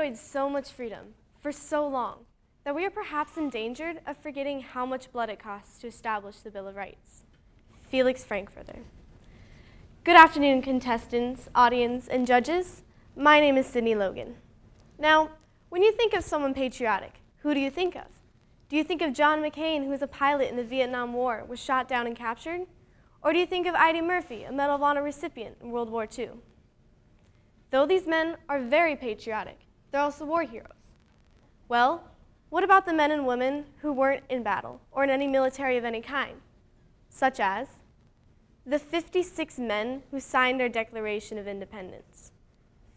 enjoyed so much freedom for so long that we are perhaps endangered of forgetting how much blood it costs to establish the Bill of Rights. Felix Frankfurter. Good afternoon, contestants, audience, and judges. My name is Sydney Logan. Now, when you think of someone patriotic, who do you think of? Do you think of John McCain, who was a pilot in the Vietnam War, was shot down and captured? Or do you think of Eddie Murphy, a Medal of Honor recipient in World War II? Though these men are very patriotic, they're also war heroes. Well, what about the men and women who weren't in battle or in any military of any kind, such as the 56 men who signed our Declaration of Independence?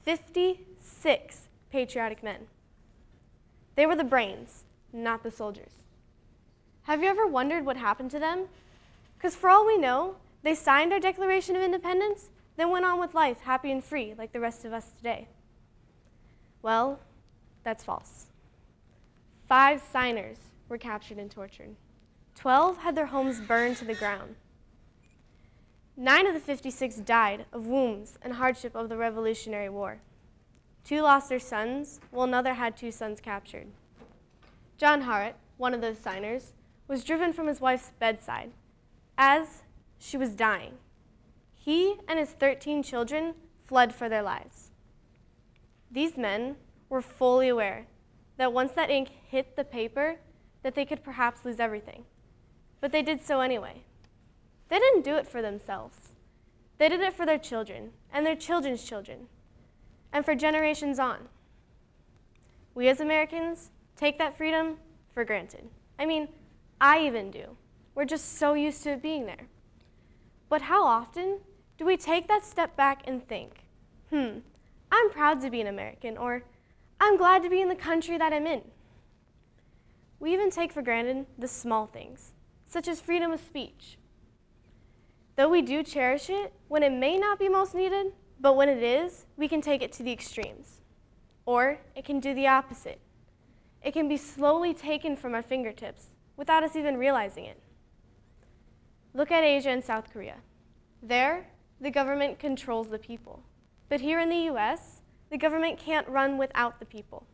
56 patriotic men. They were the brains, not the soldiers. Have you ever wondered what happened to them? Because for all we know, they signed our Declaration of Independence, then went on with life happy and free like the rest of us today. Well, that's false. 5 signers were captured and tortured. 12 had their homes burned to the ground. 9 of the 56 died of wounds and hardship of the Revolutionary War. 2 lost their sons, while another had 2 sons captured. John Harrott, one of those signers, was driven from his wife's bedside as she was dying. He and his 13 children fled for their lives. These men were fully aware that once that ink hit the paper, that they could perhaps lose everything. But they did so anyway. They didn't do it for themselves. They did it for their children and their children's children, and for generations on. We as Americans take that freedom for granted. I mean, I even do. We're just so used to it being there. But how often do we take that step back and think, I'm proud to be an American, or I'm glad to be in the country that I'm in? We even take for granted the small things, such as freedom of speech. Though we do cherish it when it may not be most needed, but when it is, we can take it to the extremes. Or it can do the opposite. It can be slowly taken from our fingertips without us even realizing it. Look at Asia and South Korea. There, the government controls the people. But here in the US, the government can't run without the people.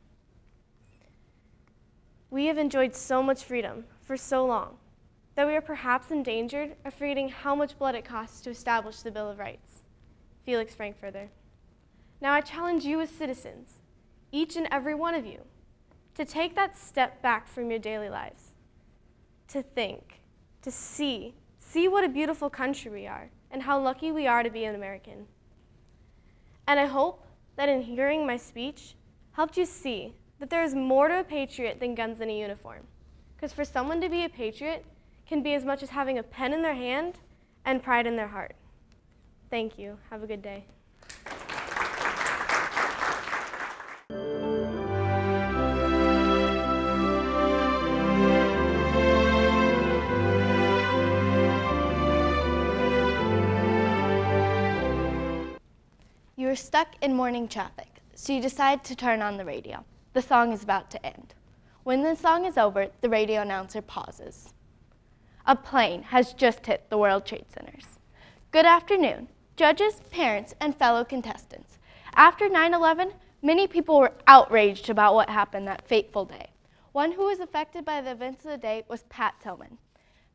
We have enjoyed so much freedom for so long that we are perhaps endangered of forgetting how much blood it costs to establish the Bill of Rights. Felix Frankfurter. Now I challenge you as citizens, each and every one of you, to take that step back from your daily lives, to think, to see what a beautiful country we are and how lucky we are to be an American. And I hope that in hearing my speech helped you see that there is more to a patriot than guns and a uniform. Because for someone to be a patriot can be as much as having a pen in their hand and pride in their heart. Thank you. Have a good day. You are stuck in morning traffic, so you decide to turn on the radio. The song is about to end. When the song is over, the radio announcer pauses. A plane has just hit the World Trade Centers. Good afternoon, judges, parents, and fellow contestants. After 9/11, many people were outraged about what happened that fateful day. One who was affected by the events of the day was Pat Tillman.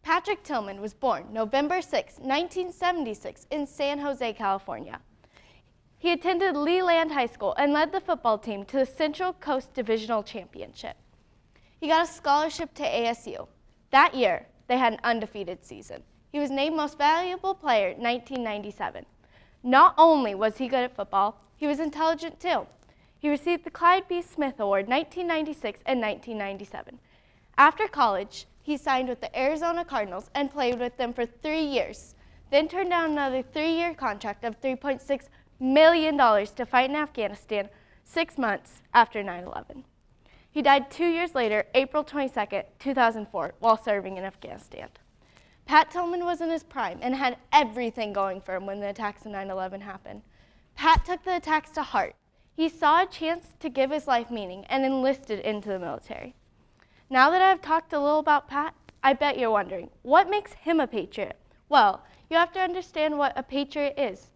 Patrick Tillman was born November 6, 1976 in San Jose, California. He attended Leland High School and led the football team to the Central Coast Divisional Championship. He got a scholarship to ASU. That year, they had an undefeated season. He was named Most Valuable Player in 1997. Not only was he good at football, he was intelligent too. He received the Clyde B. Smith Award 1996 and 1997. After college, he signed with the Arizona Cardinals and played with them for 3 years, then turned down another 3-year contract of $3.6 million to fight in Afghanistan 6 months after 9/11. He died 2 years later, April 22, 2004, while serving in Afghanistan. Pat Tillman was in his prime and had everything going for him when the attacks of 9/11 happened. Pat took the attacks to heart. He saw a chance to give his life meaning and enlisted into the military. Now that I've talked a little about Pat, I bet you're wondering, what makes him a patriot? Well, you have to understand what a patriot is.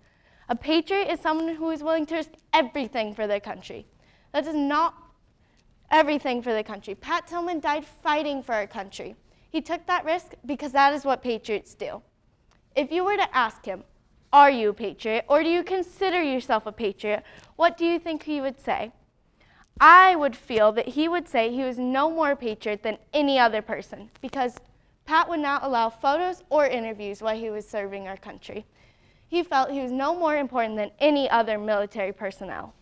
A patriot is someone who is willing to risk everything for their country. That is not everything for the country. Pat Tillman died fighting for our country. He took that risk because that is what patriots do. If you were to ask him, are you a patriot, or do you consider yourself a patriot, what do you think he would say? I would feel that he would say he was no more a patriot than any other person, because Pat would not allow photos or interviews while he was serving our country. He felt he was no more important than any other military personnel.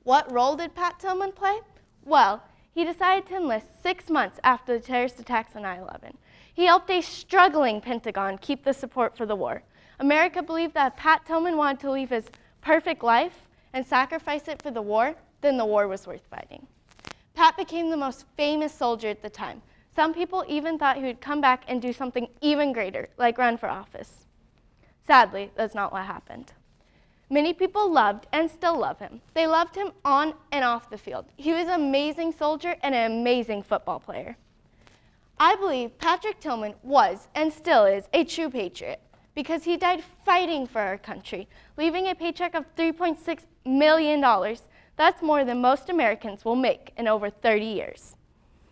What role did Pat Tillman play? Well, he decided to enlist 6 months after the terrorist attacks on 9/11. He helped a struggling Pentagon keep the support for the war. America believed that if Pat Tillman wanted to leave his perfect life and sacrifice it for the war, then the war was worth fighting. Pat became the most famous soldier at the time. Some people even thought he would come back and do something even greater, like run for office. Sadly, that's not what happened. Many people loved and still love him. They loved him on and off the field. He was an amazing soldier and an amazing football player. I believe Patrick Tillman was and still is a true patriot because he died fighting for our country, leaving a paycheck of $3.6 million. That's more than most Americans will make in over 30 years.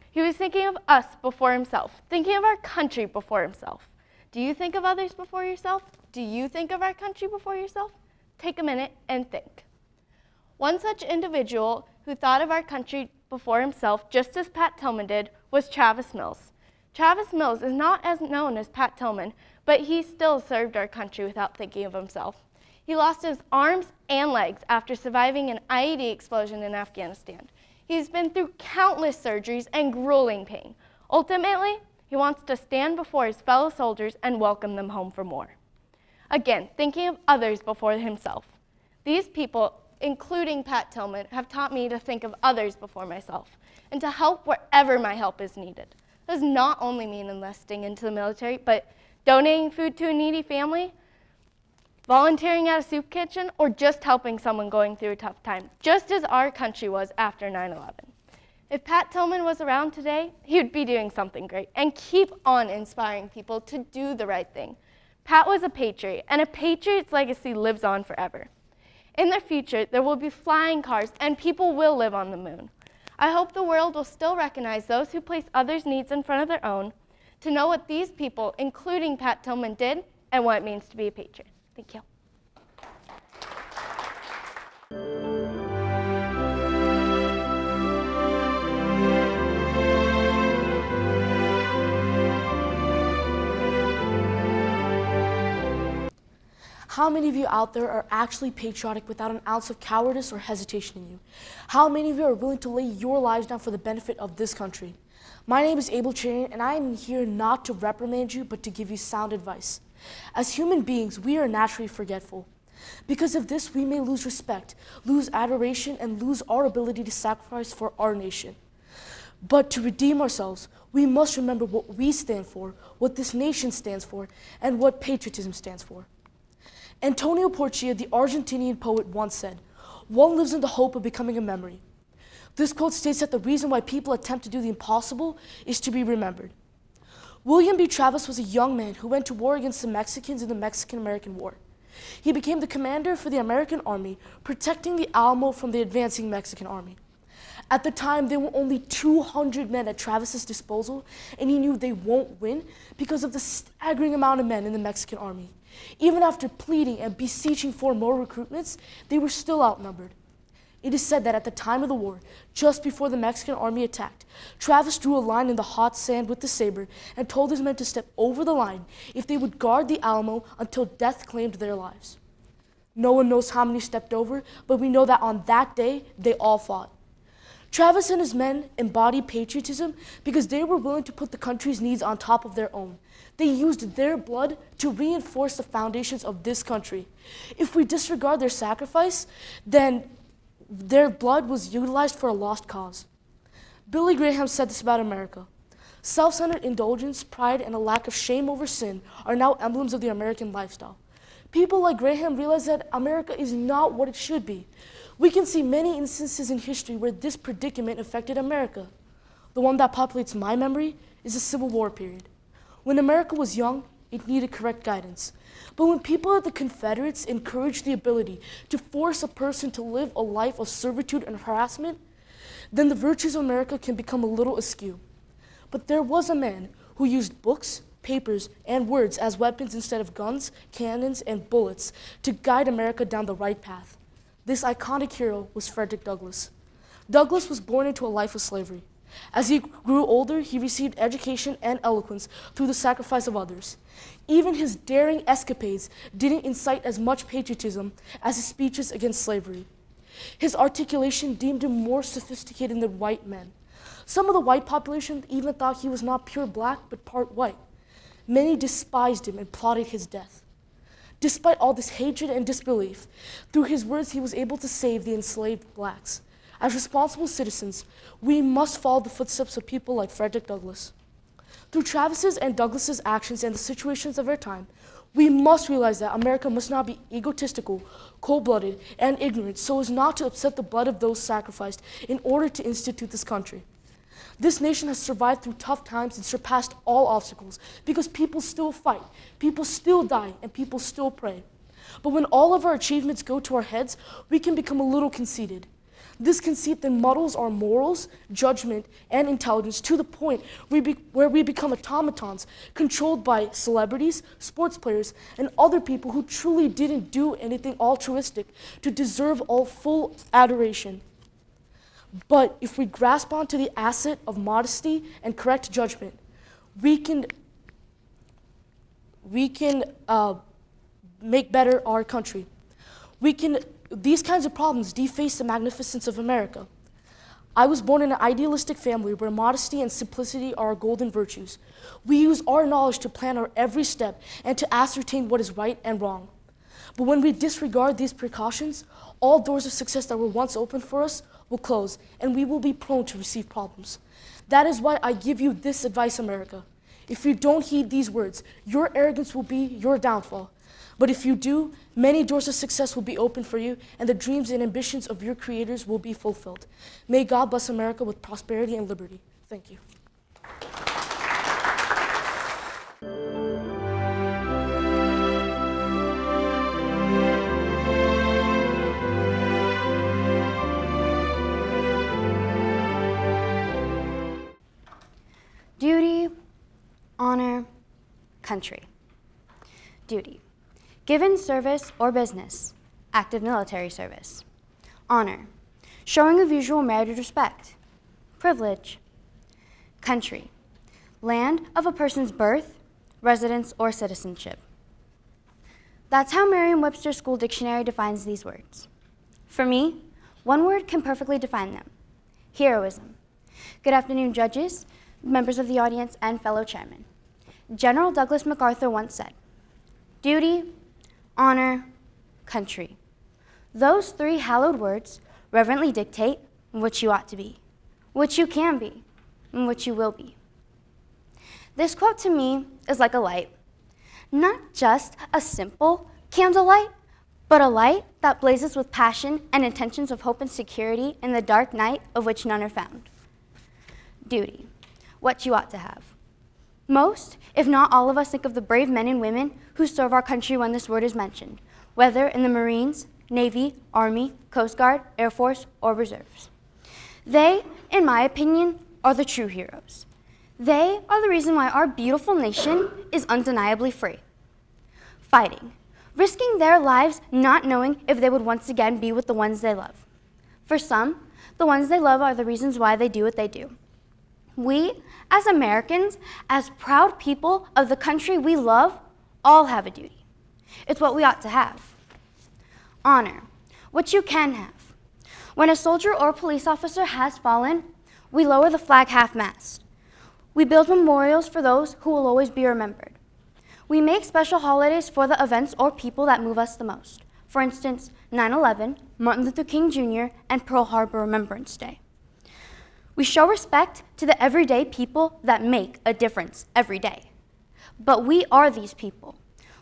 He was thinking of us before himself, thinking of our country before himself. Do you think of others before yourself? Do you think of our country before yourself? Take a minute and think. One such individual who thought of our country before himself, just as Pat Tillman did, was Travis Mills. Travis Mills is not as known as Pat Tillman, but he still served our country without thinking of himself. He lost his arms and legs after surviving an IED explosion in Afghanistan. He's been through countless surgeries and grueling pain. Ultimately, he wants to stand before his fellow soldiers and welcome them home for more. Again, thinking of others before himself. These people, including Pat Tillman, have taught me to think of others before myself and to help wherever my help is needed. This does not only mean enlisting into the military, but donating food to a needy family, volunteering at a soup kitchen, or just helping someone going through a tough time, just as our country was after 9/11. If Pat Tillman was around today, he would be doing something great and keep on inspiring people to do the right thing. Pat was a patriot, and a patriot's legacy lives on forever. In the future, there will be flying cars, and people will live on the moon. I hope the world will still recognize those who place others' needs in front of their own, to know what these people, including Pat Tillman, did and what it means to be a patriot. Thank you. How many of you out there are actually patriotic without an ounce of cowardice or hesitation in you? How many of you are willing to lay your lives down for the benefit of this country? My name is Abel Cherian, and I am here not to reprimand you, but to give you sound advice. As human beings, we are naturally forgetful. Because of this, we may lose respect, lose adoration, and lose our ability to sacrifice for our nation. But to redeem ourselves, we must remember what we stand for, what this nation stands for, and what patriotism stands for. Antonio Porcia, the Argentinian poet, once said, "One lives in the hope of becoming a memory." This quote states that the reason why people attempt to do the impossible is to be remembered. William B. Travis was a young man who went to war against the Mexicans in the Mexican-American War. He became the commander for the American Army, protecting the Alamo from the advancing Mexican Army. At the time, there were only 200 men at Travis's disposal, and he knew they won't win because of the staggering amount of men in the Mexican Army. Even after pleading and beseeching for more recruitments, they were still outnumbered. It is said that at the time of the war, just before the Mexican Army attacked, Travis drew a line in the hot sand with the saber and told his men to step over the line if they would guard the Alamo until death claimed their lives. No one knows how many stepped over, but we know that on that day, they all fought. Travis and his men embodied patriotism because they were willing to put the country's needs on top of their own. They used their blood to reinforce the foundations of this country. If we disregard their sacrifice, then their blood was utilized for a lost cause. Billy Graham said this about America. Self-centered indulgence, pride, and a lack of shame over sin are now emblems of the American lifestyle. People like Graham realize that America is not what it should be. We can see many instances in history where this predicament affected America. The one that populates my memory is the Civil War period. When America was young, it needed correct guidance. But when people like the Confederates encouraged the ability to force a person to live a life of servitude and harassment, then the virtues of America can become a little askew. But there was a man who used books, papers, and words as weapons instead of guns, cannons, and bullets to guide America down the right path. This iconic hero was Frederick Douglass. Douglass was born into a life of slavery. As he grew older, he received education and eloquence through the sacrifice of others. Even his daring escapades didn't incite as much patriotism as his speeches against slavery. His articulation deemed him more sophisticated than white men. Some of the white population even thought he was not pure black, but part white. Many despised him and plotted his death. Despite all this hatred and disbelief, through his words he was able to save the enslaved blacks. As responsible citizens, we must follow the footsteps of people like Frederick Douglass. Through Travis's and Douglass's actions and the situations of our time, we must realize that America must not be egotistical, cold-blooded, and ignorant so as not to upset the blood of those sacrificed in order to institute this country. This nation has survived through tough times and surpassed all obstacles because people still fight, people still die, and people still pray. But when all of our achievements go to our heads, we can become a little conceited. This conceit then muddles our morals, judgment, and intelligence to the point where we become automatons controlled by celebrities, sports players, and other people who truly didn't do anything altruistic to deserve all full adoration. But if we grasp onto the asset of modesty and correct judgment, we can make better our country. These kinds of problems deface the magnificence of America. I was born in an idealistic family where modesty and simplicity are our golden virtues. We use our knowledge to plan our every step and to ascertain what is right and wrong. But when we disregard these precautions, all doors of success that were once open for us will close, and we will be prone to receive problems. That is why I give you this advice, America. If you don't heed these words, your arrogance will be your downfall. But if you do, many doors of success will be open for you, and the dreams and ambitions of your creators will be fulfilled. May God bless America with prosperity and liberty. Thank you. Duty, honor, country. Duty. Given service or business, active military service. Honor. Showing of usual merited respect. Privilege. Country. Land of a person's birth, residence, or citizenship. That's how Merriam-Webster's School Dictionary defines these words. For me, one word can perfectly define them. Heroism. Good afternoon, judges, members of the audience, and fellow chairmen. General Douglas MacArthur once said, duty, honor, country. Those three hallowed words reverently dictate what you ought to be, what you can be, and what you will be. This quote to me is like a light, not just a simple candlelight, but a light that blazes with passion and intentions of hope and security in the dark night of which none are found. Duty, what you ought to have. Most, if not all of us, think of the brave men and women who serve our country when this word is mentioned, whether in the Marines, Navy, Army, Coast Guard, Air Force, or Reserves. They, in my opinion, are the true heroes. They are the reason why our beautiful nation is undeniably free. Fighting, risking their lives not knowing if they would once again be with the ones they love. For some, the ones they love are the reasons why they do what they do. We, as Americans, as proud people of the country we love, all have a duty. It's what we ought to have. Honor, what you can have. When a soldier or police officer has fallen, we lower the flag half-mast. We build memorials for those who will always be remembered. We make special holidays for the events or people that move us the most. For instance, 9/11, Martin Luther King Jr., and Pearl Harbor Remembrance Day. We show respect to the everyday people that make a difference every day. But we are these people.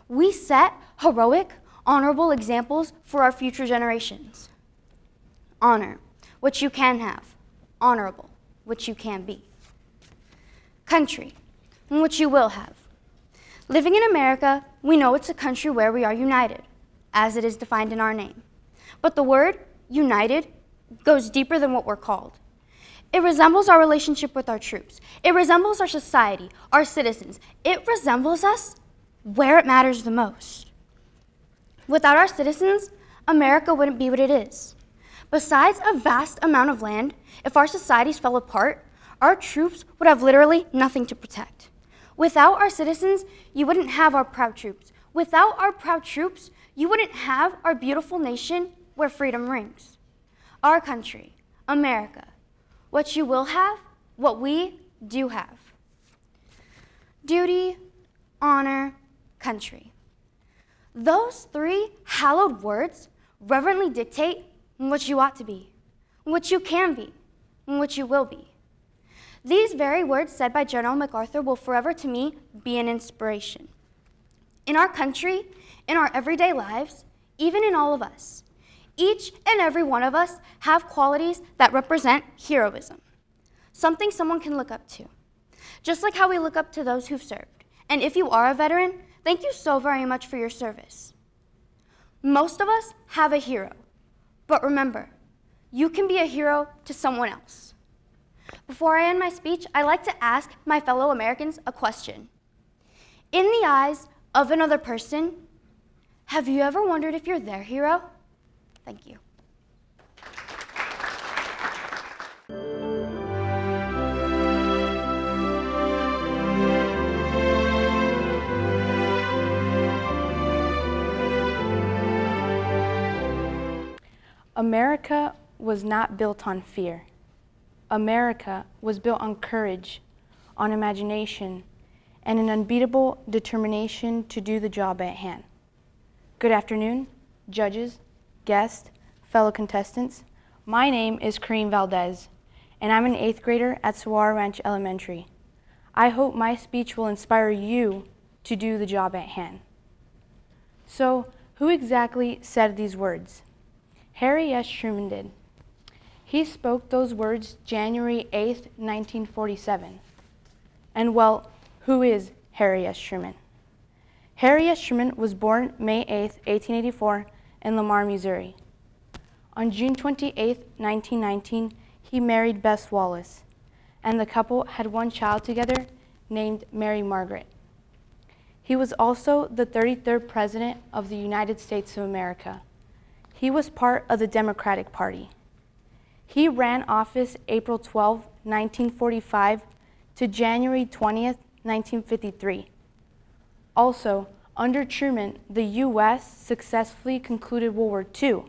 We set heroic, honorable examples for our future generations. Honor, what you can have. Honorable, what you can be. Country, what you will have. Living in America, we know it's a country where we are united, as it is defined in our name. But the word united goes deeper than what we're called. It resembles our relationship with our troops. It resembles our society, our citizens. It resembles us where it matters the most. Without our citizens, America wouldn't be what it is. Besides a vast amount of land, if our societies fell apart, our troops would have literally nothing to protect. Without our citizens, you wouldn't have our proud troops. Without our proud troops, you wouldn't have our beautiful nation where freedom rings. Our country, America, what you will have, what we do have. Duty, honor, country. Those three hallowed words reverently dictate what you ought to be, what you can be, and what you will be. These very words said by General MacArthur will forever to me be an inspiration. In our country, in our everyday lives, even in all of us, each and every one of us have qualities that represent heroism, something someone can look up to, just like how we look up to those who've served. And if you are a veteran, thank you so very much for your service. Most of us have a hero, but remember, you can be a hero to someone else. Before I end my speech, I'd like to ask my fellow Americans a question. In the eyes of another person, have you ever wondered if you're their hero? Thank you. America was not built on fear. America was built on courage, on imagination, and an unbeatable determination to do the job at hand. Good afternoon, judges, guests, fellow contestants. My name is Kareem Valdez, and I'm an 8th grader at Saguaro Ranch Elementary. I hope my speech will inspire you to do the job at hand. So, who exactly said these words? Harry S. Truman did. He spoke those words January 8th, 1947. And well, who is Harry S. Truman? Harry S. Truman was born May 8th, 1884 in Lamar, Missouri. On June 28th, 1919, he married Bess Wallace, and the couple had one child together named Mary Margaret. He was also the 33rd President of the United States of America. He was part of the Democratic Party. He ran office April 12, 1945 to January 20th, 1953. Also, under Truman, the U.S. successfully concluded World War II,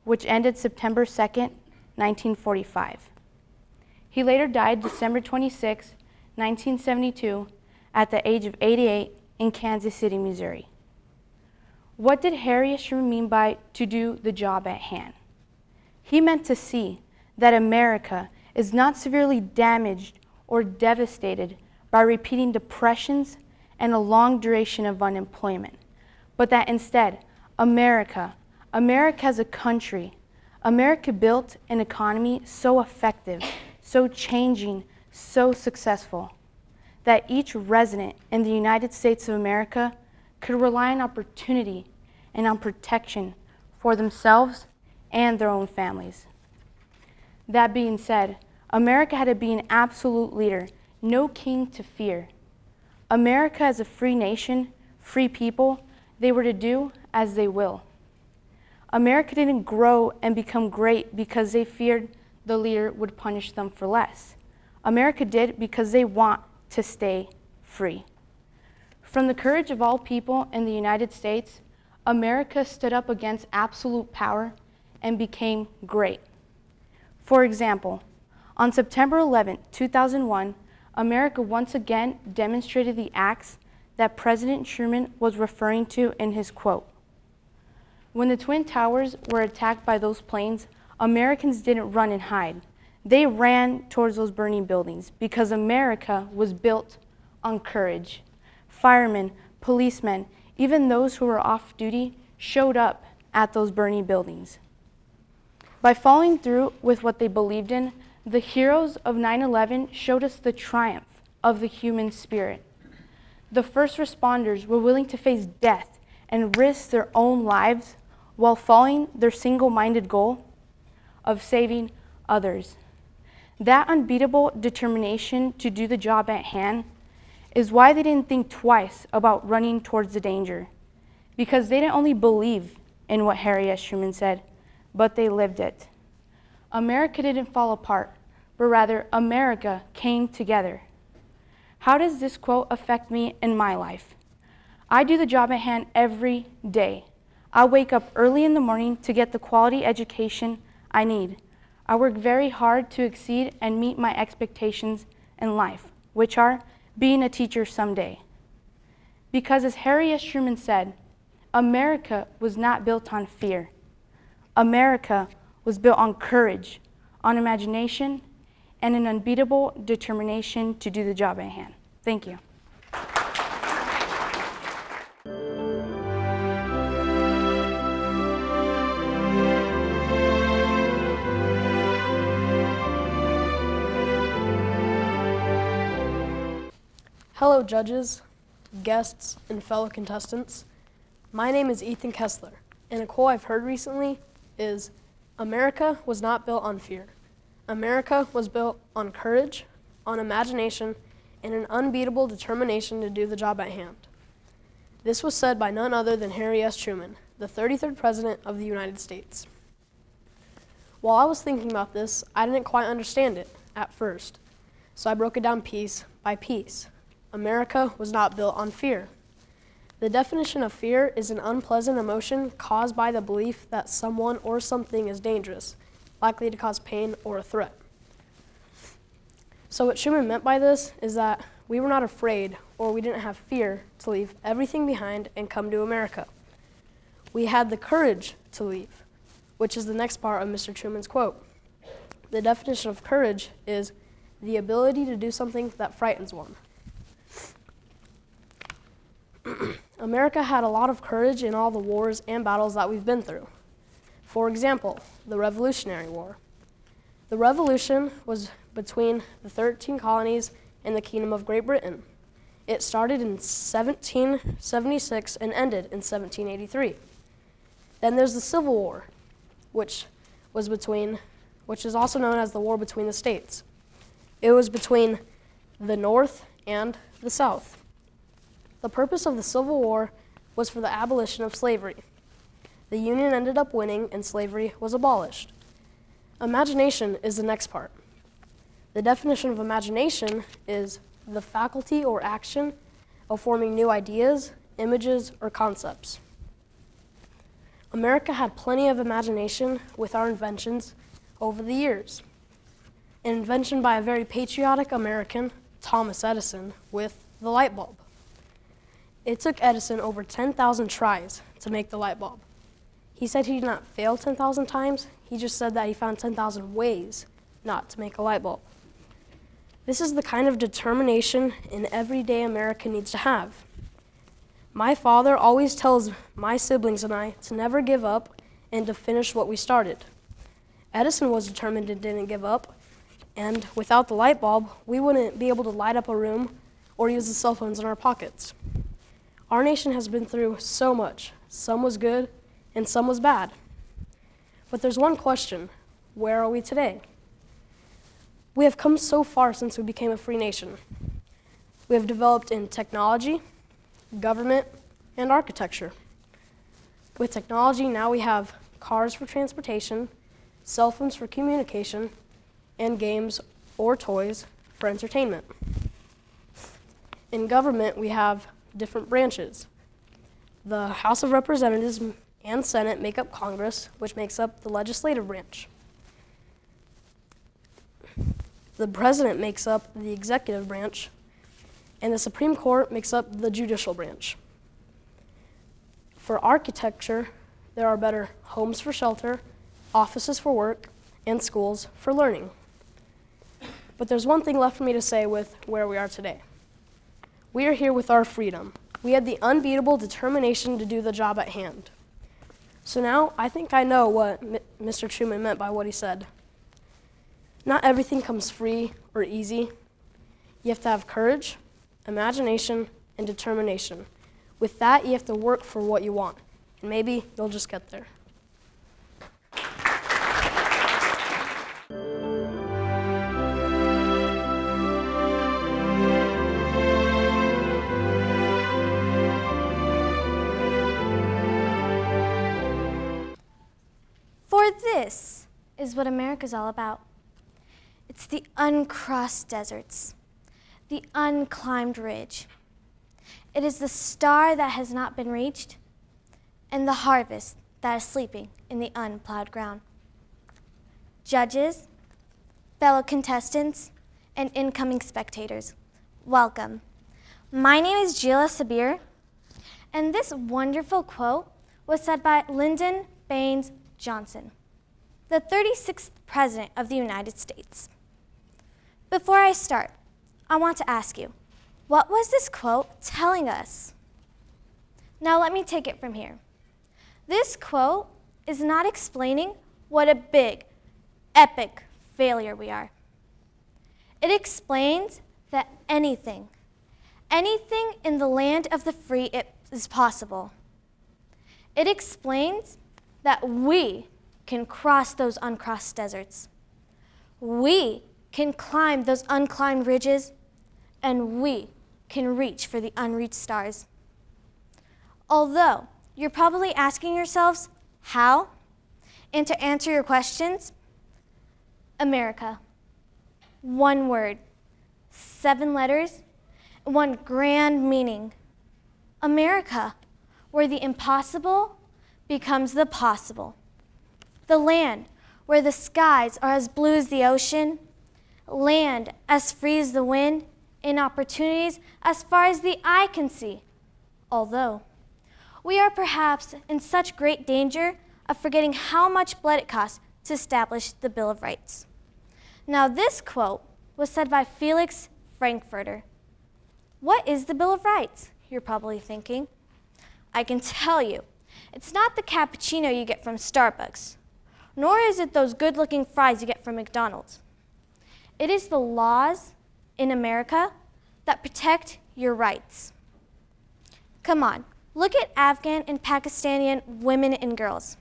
which ended September 2nd, 1945. He later died December 26, 1972, at the age of 88 in Kansas City, Missouri. What did Harry S. Truman mean by to do the job at hand? He meant to see that America is not severely damaged or devastated by repeating depressions and a long duration of unemployment, but that instead, America as a country, America built an economy so effective, so changing, so successful, that each resident in the United States of America could rely on opportunity and on protection for themselves and their own families. That being said, America had to be an absolute leader, no king to fear. America as a free nation, free people, they were to do as they will. America didn't grow and become great because they feared the leader would punish them for less. America did because they want to stay free. From the courage of all people in the United States, America stood up against absolute power and became great. For example, on September 11, 2001, America once again demonstrated the acts that President Truman was referring to in his quote. When the Twin Towers were attacked by those planes, Americans didn't run and hide. They ran towards those burning buildings because America was built on courage. Firemen, policemen, even those who were off duty showed up at those burning buildings. By following through with what they believed in, the heroes of 9/11 showed us the triumph of the human spirit. The first responders were willing to face death and risk their own lives while following their single-minded goal of saving others. That unbeatable determination to do the job at hand is why they didn't think twice about running towards the danger, because they didn't only believe in what Harry S. Truman said, but they lived it. America didn't fall apart, but rather America came together. How does this quote affect me in my life? I do the job at hand every day. I wake up early in the morning to get the quality education I need. I work very hard to exceed and meet my expectations in life, which are being a teacher someday. Because as Harry S. Truman said, America was not built on fear. America was built on courage, on imagination, and an unbeatable determination to do the job at hand. Thank you. Hello, judges, guests, and fellow contestants. My name is Ethan Kessler, and a quote I've heard recently is, America was not built on fear. America was built on courage, on imagination, and an unbeatable determination to do the job at hand. This was said by none other than Harry S. Truman, the 33rd President of the United States. While I was thinking about this, I didn't quite understand it at first, so I broke it down piece by piece. America was not built on fear. The definition of fear is an unpleasant emotion caused by the belief that someone or something is dangerous, likely to cause pain or a threat. So what Truman meant by this is that we were not afraid or we didn't have fear to leave everything behind and come to America. We had the courage to leave, which is the next part of Mr. Truman's quote. The definition of courage is the ability to do something that frightens one. America had a lot of courage in all the wars and battles that we've been through. For example, the Revolutionary War. The Revolution was between the 13 colonies and the Kingdom of Great Britain. It started in 1776 and ended in 1783. Then there's the Civil War, which is also known as the War between the states. It was between the North and the South. The purpose of the Civil War was for the abolition of slavery. The Union ended up winning and slavery was abolished. Imagination is the next part. The definition of imagination is the faculty or action of forming new ideas, images, or concepts. America had plenty of imagination with our inventions over the years. An invention by a very patriotic American, Thomas Edison, with the light bulb. It took Edison over 10,000 tries to make the light bulb. He said he did not fail 10,000 times, he just said that he found 10,000 ways not to make a light bulb. This is the kind of determination an everyday American needs to have. My father always tells my siblings and I to never give up and to finish what we started. Edison was determined and didn't give up, and without the light bulb, we wouldn't be able to light up a room or use the cell phones in our pockets. Our nation has been through so much. Some was good and some was bad. But there's one question: where are we today? We have come so far since we became a free nation. We have developed in technology, government, and architecture. With technology, now we have cars for transportation, cell phones for communication, and games or toys for entertainment. In government, we have different branches. The House of Representatives and Senate make up Congress, which makes up the legislative branch. The president makes up the executive branch, and the Supreme Court makes up the judicial branch. For architecture, there are better homes for shelter, offices for work, and schools for learning. But there's one thing left for me to say with where we are today. We are here with our freedom. We had the unbeatable determination to do the job at hand. So now I think I know what Mr. Truman meant by what he said. Not everything comes free or easy. You have to have courage, imagination, and determination. With that, you have to work for what you want, and maybe you'll just get there. For this is what America's all about. It's the uncrossed deserts, the unclimbed ridge. It is the star that has not been reached, and the harvest that is sleeping in the unplowed ground. Judges, fellow contestants, and incoming spectators, welcome. My name is Gila Sabir, and this wonderful quote was said by Lyndon Baines Johnson, the 36th President of the United States. Before I start, I want to ask you, what was this quote telling us? Now let me take it from here. This quote is not explaining what a big, epic failure we are. It explains that anything in the land of the free is possible. It explains that we can cross those uncrossed deserts. We can climb those unclimbed ridges, and we can reach for the unreached stars. Although you're probably asking yourselves, how? And to answer your questions, America. One word, 7 letters, and one grand meaning. America, where the impossible becomes the possible. The land where the skies are as blue as the ocean, land as free as the wind, and opportunities as far as the eye can see. Although we are perhaps in such great danger of forgetting how much blood it cost to establish the Bill of Rights. Now this quote was said by Felix Frankfurter. What is the Bill of Rights? You're probably thinking. I can tell you, it's not the cappuccino you get from Starbucks, nor is it those good-looking fries you get from McDonald's. It is the laws in America that protect your rights. Come on, look at Afghan and Pakistani women and girls.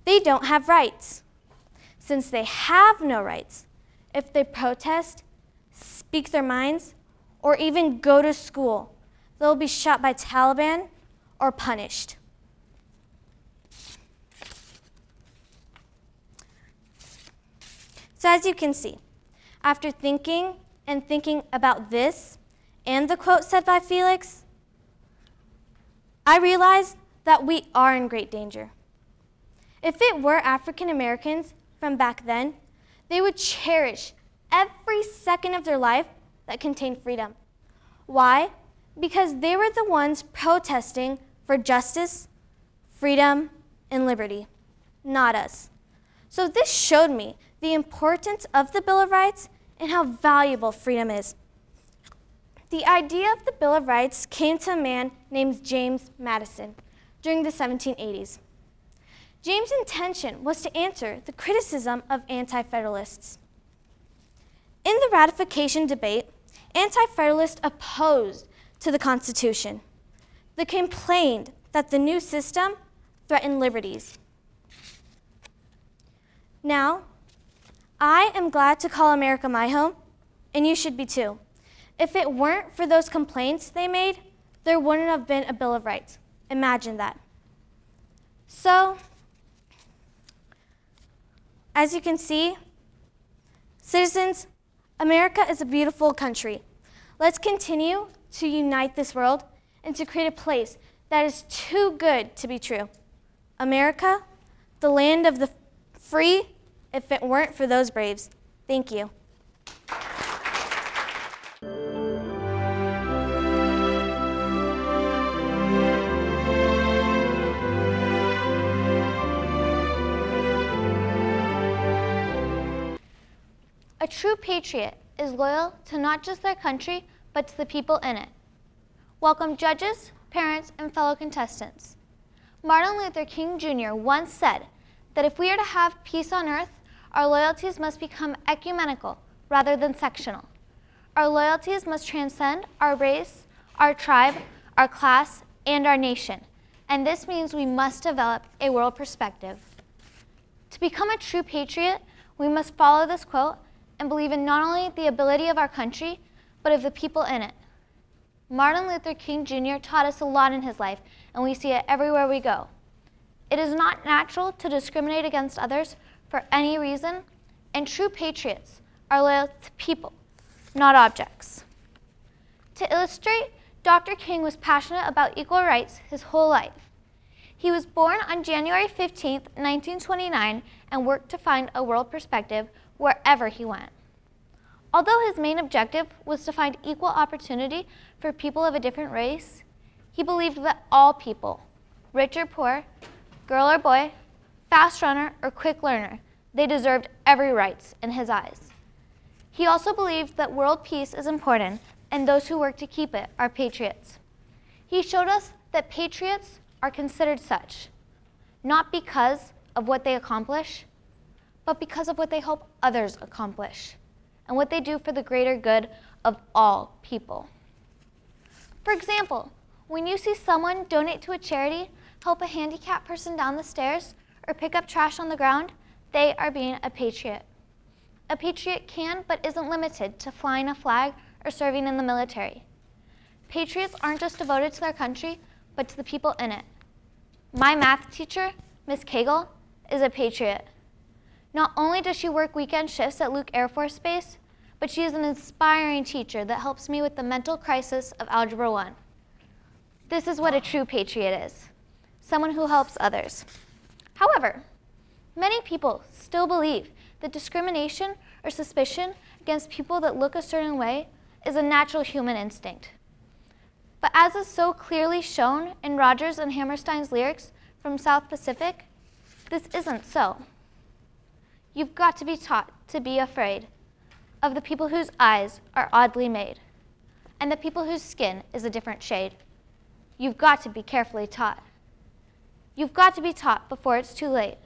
They don't have rights. Since they have no rights, if they protest, speak their minds, or even go to school, they'll be shot by Taliban or punished. So as you can see, after thinking about this and the quote said by Felix, I realized that we are in great danger. If it were African Americans from back then, they would cherish every second of their life that contained freedom. Why? Because they were the ones protesting for justice, freedom, and liberty, not us. So this showed me the importance of the Bill of Rights and how valuable freedom is. The idea of the Bill of Rights came to a man named James Madison during the 1780s. James' intention was to answer the criticism of anti-federalists. In the ratification debate, anti-federalists opposed to the Constitution. They complained that the new system threatened liberties. Now, I am glad to call America my home, and you should be too. If it weren't for those complaints they made, there wouldn't have been a Bill of Rights. Imagine that. So, as you can see, citizens, America is a beautiful country. Let's continue to unite this world and to create a place that is too good to be true. America, the land of the free, if it weren't for those braves. Thank you. A true patriot is loyal to not just their country, but to the people in it. Welcome judges, parents, and fellow contestants. Martin Luther King Jr. once said that if we are to have peace on earth, our loyalties must become ecumenical rather than sectional. Our loyalties must transcend our race, our tribe, our class, and our nation. And this means we must develop a world perspective. To become a true patriot, we must follow this quote and believe in not only the ability of our country, but of the people in it. Martin Luther King Jr. taught us a lot in his life, and we see it everywhere we go. It is not natural to discriminate against others for any reason, and true patriots are loyal to people, not objects. To illustrate, Dr. King was passionate about equal rights his whole life. He was born on January 15, 1929, and worked to find a world perspective wherever he went. Although his main objective was to find equal opportunity for people of a different race, he believed that all people, rich or poor, girl or boy, fast runner or quick learner, they deserved every right in his eyes. He also believed that world peace is important and those who work to keep it are patriots. He showed us that patriots are considered such, not because of what they accomplish, but because of what they help others accomplish and what they do for the greater good of all people. For example, when you see someone donate to a charity, help a handicapped person down the stairs, or pick up trash on the ground, they are being a patriot. A patriot can but isn't limited to flying a flag or serving in the military. Patriots aren't just devoted to their country, but to the people in it. My math teacher, Miss Cagle, is a patriot. Not only does she work weekend shifts at Luke Air Force Base, but she is an inspiring teacher that helps me with the mental crisis of Algebra 1. This is what a true patriot is, someone who helps others. However, many people still believe that discrimination or suspicion against people that look a certain way is a natural human instinct. But as is so clearly shown in Rodgers and Hammerstein's lyrics from South Pacific, this isn't so. You've got to be taught to be afraid of the people whose eyes are oddly made and the people whose skin is a different shade. You've got to be carefully taught. You've got to be taught before it's too late,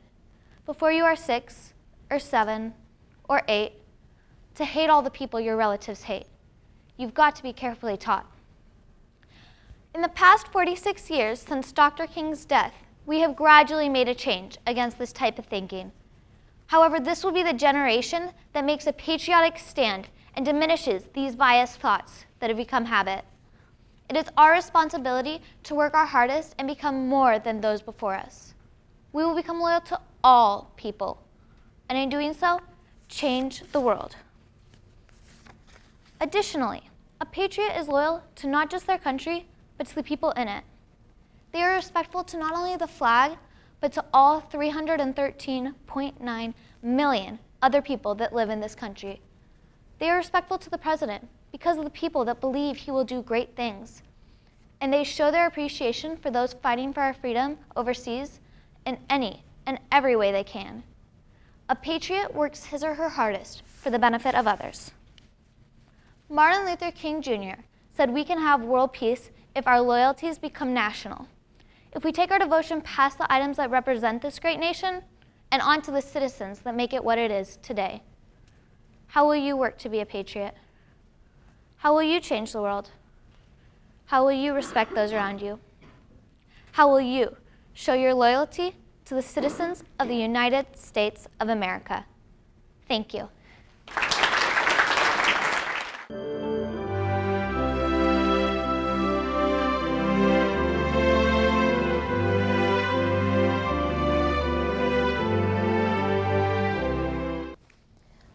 before you are 6 or 7 or 8, to hate all the people your relatives hate. You've got to be carefully taught. In the past 46 years since Dr. King's death, we have gradually made a change against this type of thinking. However, this will be the generation that makes a patriotic stand and diminishes these biased thoughts that have become habit. It is our responsibility to work our hardest and become more than those before us. We will become loyal to all people, and in doing so, change the world. Additionally, a patriot is loyal to not just their country, but to the people in it. They are respectful to not only the flag, but to all 313.9 million other people that live in this country. They are respectful to the president because of the people that believe he will do great things. And they show their appreciation for those fighting for our freedom overseas in any and every way they can. A patriot works his or her hardest for the benefit of others. Martin Luther King Jr. said we can have world peace if our loyalties become national. If we take our devotion past the items that represent this great nation and onto the citizens that make it what it is today. How will you work to be a patriot? How will you change the world? How will you respect those around you? How will you show your loyalty to the citizens of the United States of America? Thank you.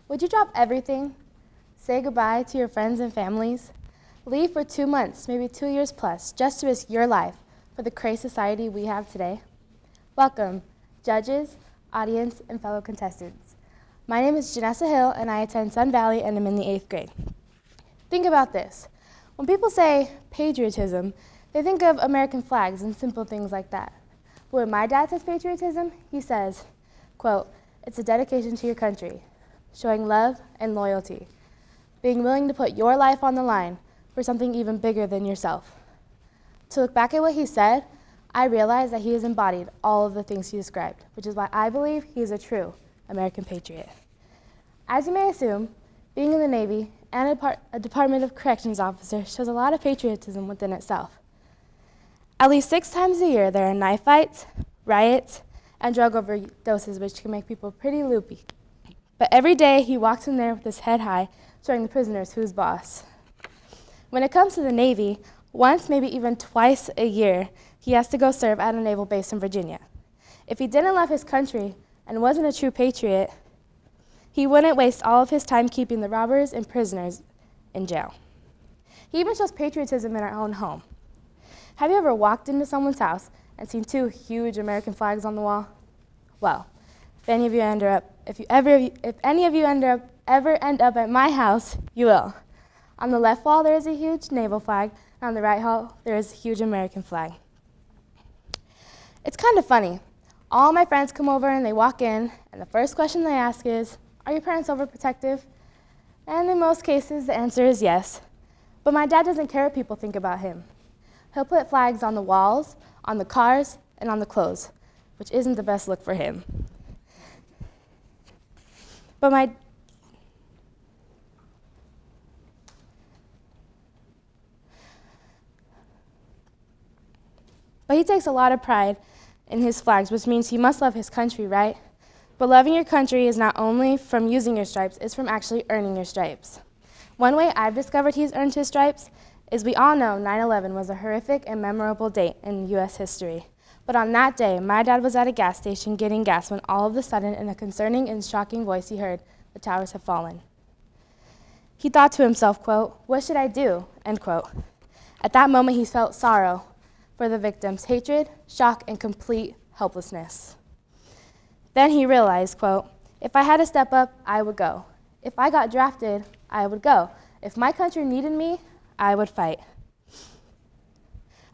Would you drop everything, say goodbye to your friends and families, leave for 2 months, maybe 2 years plus, just to risk your life for the crazy society we have today? Welcome, judges, audience, and fellow contestants. My name is Janessa Hill, and I attend Sun Valley, and I'm in the 8th grade. Think about this. When people say patriotism, they think of American flags and simple things like that. But when my dad says patriotism, he says, quote, "It's a dedication to your country." showing love and loyalty, being willing to put your life on the line for something even bigger than yourself. To look back at what he said, I realized that he has embodied all of the things he described, which is why I believe he is a true American patriot. As you may assume, being in the Navy and a Department of Corrections officer shows a lot of patriotism within itself. At least 6 times a year, there are knife fights, riots, and drug overdoses, which can make people pretty loopy. But every day, he walks in there with his head high, showing the prisoners who's boss. When it comes to the Navy, once, maybe even twice a year, he has to go serve at a naval base in Virginia. If he didn't love his country and wasn't a true patriot, he wouldn't waste all of his time keeping the robbers and prisoners in jail. He even shows patriotism in our own home. Have you ever walked into someone's house and seen 2 huge American flags on the wall? Well, if any of you ever end up at my house, you will. On the left wall, there is a huge naval flag, and on the right wall, there is a huge American flag. It's kind of funny. All my friends come over and they walk in, and the first question they ask is, "Are your parents overprotective?" And in most cases, the answer is yes. But my dad doesn't care what people think about him. He'll put flags on the walls, on the cars, and on the clothes, which isn't the best look for him. But he takes a lot of pride in his flags, which means he must love his country, right? But loving your country is not only from using your stripes, it's from actually earning your stripes. One way I've discovered he's earned his stripes is we all know 9/11 was a horrific and memorable date in U.S. history. But on that day, my dad was at a gas station getting gas when all of a sudden, in a concerning and shocking voice, he heard, "The towers have fallen." He thought to himself, quote, "What should I do?" End quote. At that moment, he felt sorrow for the victims, hatred, shock, and complete helplessness. Then he realized, quote, "If I had to step up, I would go. If I got drafted, I would go. If my country needed me, I would fight."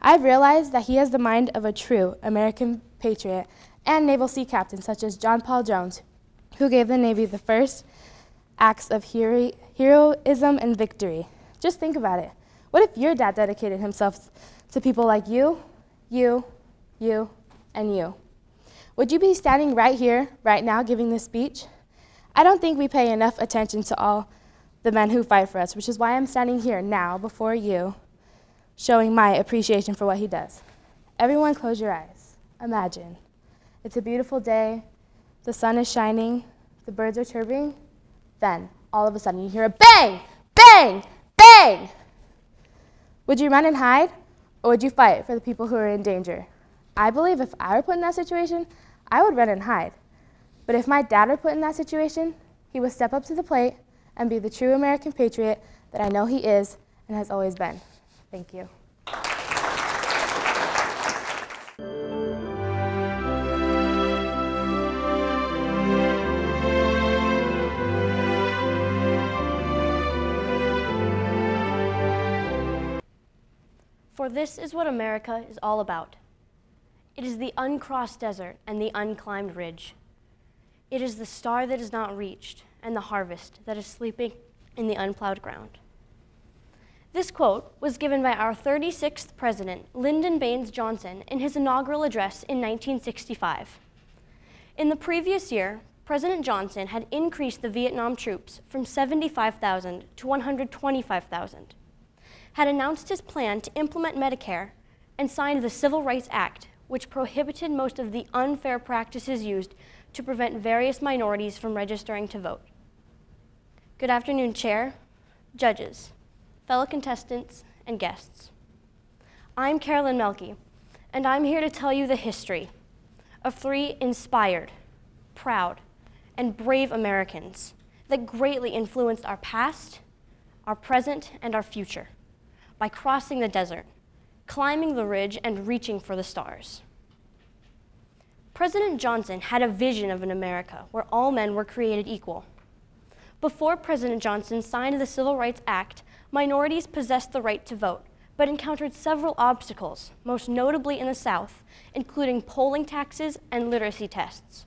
I've realized that he has the mind of a true American patriot and naval sea captains such as John Paul Jones, who gave the Navy the first acts of heroism and victory. Just think about it. What if your dad dedicated himself to people like you, and you? Would you be standing right here, right now, giving this speech? I don't think we pay enough attention to all the men who fight for us, which is why I'm standing here now before you, showing my appreciation for what he does. Everyone close your eyes. Imagine. It's a beautiful day, the sun is shining, the birds are chirping, then all of a sudden you hear a bang, bang, bang! Would you run and hide, or would you fight for the people who are in danger? I believe if I were put in that situation, I would run and hide. But if my dad were put in that situation, he would step up to the plate and be the true American patriot that I know he is and has always been. Thank you. For this is what America is all about. It is the uncrossed desert and the unclimbed ridge. It is the star that is not reached and the harvest that is sleeping in the unplowed ground. This quote was given by our 36th president, Lyndon Baines Johnson, in his inaugural address in 1965. In the previous year, President Johnson had increased the Vietnam troops from 75,000 to 125,000, had announced his plan to implement Medicare, and signed the Civil Rights Act, which prohibited most of the unfair practices used to prevent various minorities from registering to vote. Good afternoon, Chair, judges, fellow contestants, and guests. I'm Carolyn Melke, and I'm here to tell you the history of 3 inspired, proud, and brave Americans that greatly influenced our past, our present, and our future by crossing the desert, climbing the ridge, and reaching for the stars. President Johnson had a vision of an America where all men were created equal. Before President Johnson signed the Civil Rights Act, minorities possessed the right to vote, but encountered several obstacles, most notably in the South, including polling taxes and literacy tests.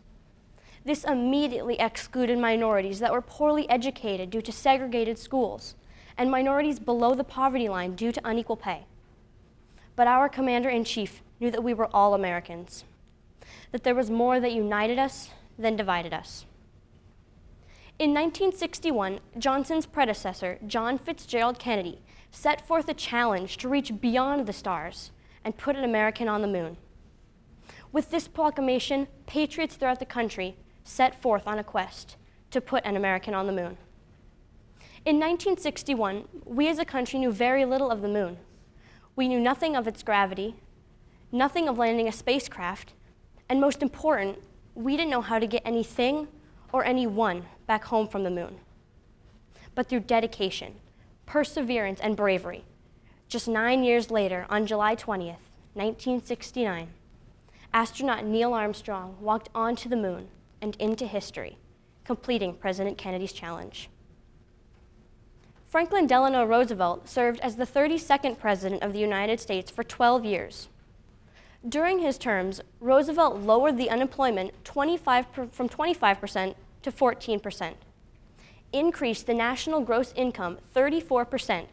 This immediately excluded minorities that were poorly educated due to segregated schools, and minorities below the poverty line due to unequal pay. But our commander-in-chief knew that we were all Americans, that there was more that united us than divided us. In 1961, Johnson's predecessor, John Fitzgerald Kennedy, set forth a challenge to reach beyond the stars and put an American on the moon. With this proclamation, patriots throughout the country set forth on a quest to put an American on the moon. In 1961, we as a country knew very little of the moon. We knew nothing of its gravity, nothing of landing a spacecraft, and most important, we didn't know how to get anything or anyone back home from the moon. But through dedication, perseverance, and bravery, just 9 years later, on July 20th, 1969, astronaut Neil Armstrong walked onto the moon and into history, completing President Kennedy's challenge. Franklin Delano Roosevelt served as the 32nd President of the United States for 12 years. During his terms, Roosevelt lowered the unemployment from 25% to 14%, increased the national gross income 34%,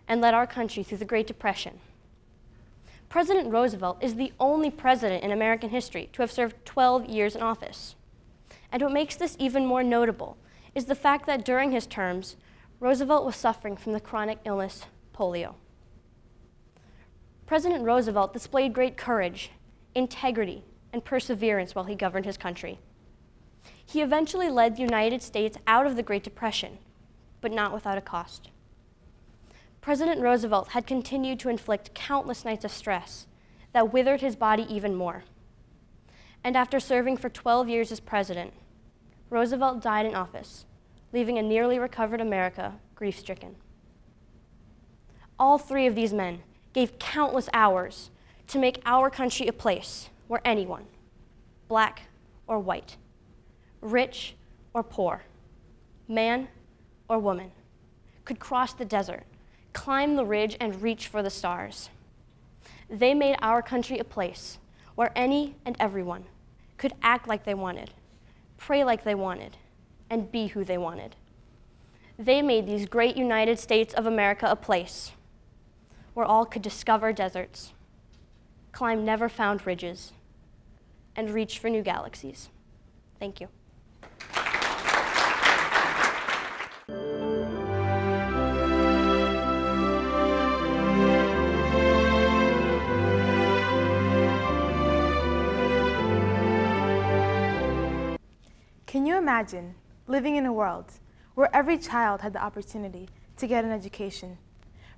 and led our country through the Great Depression. President Roosevelt is the only president in American history to have served 12 years in office. And what makes this even more notable is the fact that during his terms, Roosevelt was suffering from the chronic illness polio. President Roosevelt displayed great courage, integrity, and perseverance while he governed his country. He eventually led the United States out of the Great Depression, but not without a cost. President Roosevelt had continued to inflict countless nights of stress that withered his body even more. And after serving for 12 years as president, Roosevelt died in office, leaving a nearly recovered America grief-stricken. All three of these men gave countless hours to make our country a place where anyone, black or white, rich or poor, man or woman, could cross the desert, climb the ridge, and reach for the stars. They made our country a place where any and everyone could act like they wanted, pray like they wanted, and be who they wanted. They made these great United States of America a place where all could discover deserts, climb never-found ridges, and reach for new galaxies. Thank you. Can you imagine living in a world where every child had the opportunity to get an education,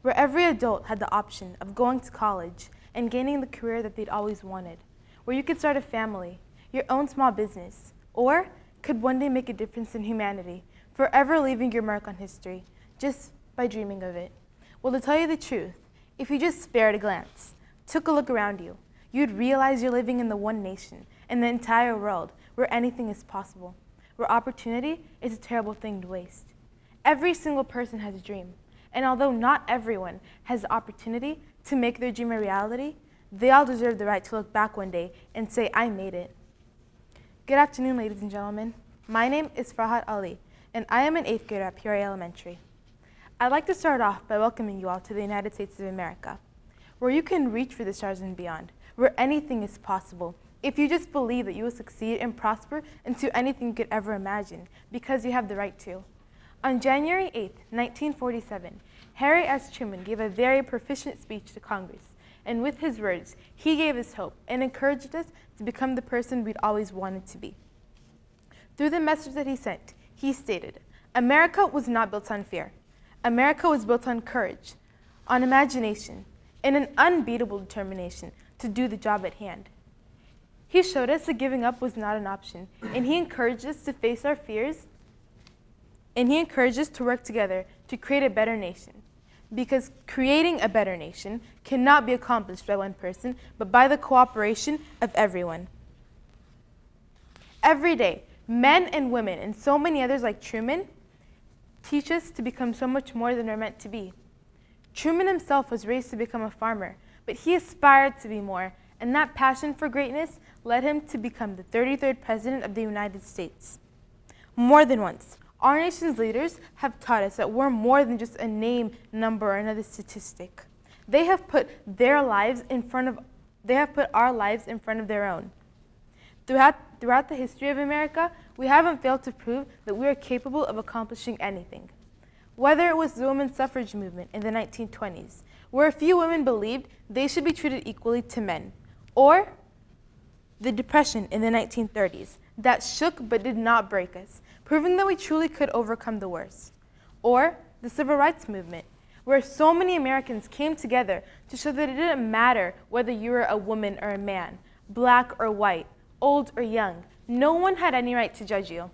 where every adult had the option of going to college and gaining the career that they'd always wanted, where you could start a family, your own small business, or could one day make a difference in humanity, forever leaving your mark on history just by dreaming of it? Well, to tell you the truth, if you just spared a glance, took a look around you, you'd realize you're living in the one nation in the entire world where anything is possible, where opportunity is a terrible thing to waste. Every single person has a dream, and although not everyone has the opportunity to make their dream a reality, they all deserve the right to look back one day and say, I made it. Good afternoon, ladies and gentlemen. My name is Farhat Ali, and I am an 8th grader at Peoria Elementary. I'd like to start off by welcoming you all to the United States of America, where you can reach for the stars and beyond, where anything is possible, if you just believe that you will succeed and prosper into anything you could ever imagine, because you have the right to. On January 8th, 1947, Harry S. Truman gave a very proficient speech to Congress, and with his words, he gave us hope and encouraged us to become the person we'd always wanted to be. Through the message that he sent, he stated, America was not built on fear. America was built on courage, on imagination, and an unbeatable determination to do the job at hand. He showed us that giving up was not an option, and he encouraged us to face our fears, and he encouraged us to work together to create a better nation. Because creating a better nation cannot be accomplished by one person, but by the cooperation of everyone. Every day, men and women and so many others like Truman teach us to become so much more than we're meant to be. Truman himself was raised to become a farmer, but he aspired to be more, and that passion for greatness led him to become the 33rd President of the United States. More than once, our nation's leaders have taught us that we're more than just a name, number, or another statistic. They have put our lives in front of their own. Throughout the history of America, we haven't failed to prove that we are capable of accomplishing anything. Whether it was the women's suffrage movement in the 1920s, where a few women believed they should be treated equally to men, or the Depression in the 1930s that shook but did not break us, proving that we truly could overcome the worst, or the Civil Rights Movement, where so many Americans came together to show that it didn't matter whether you were a woman or a man, black or white, old or young. No one had any right to judge you.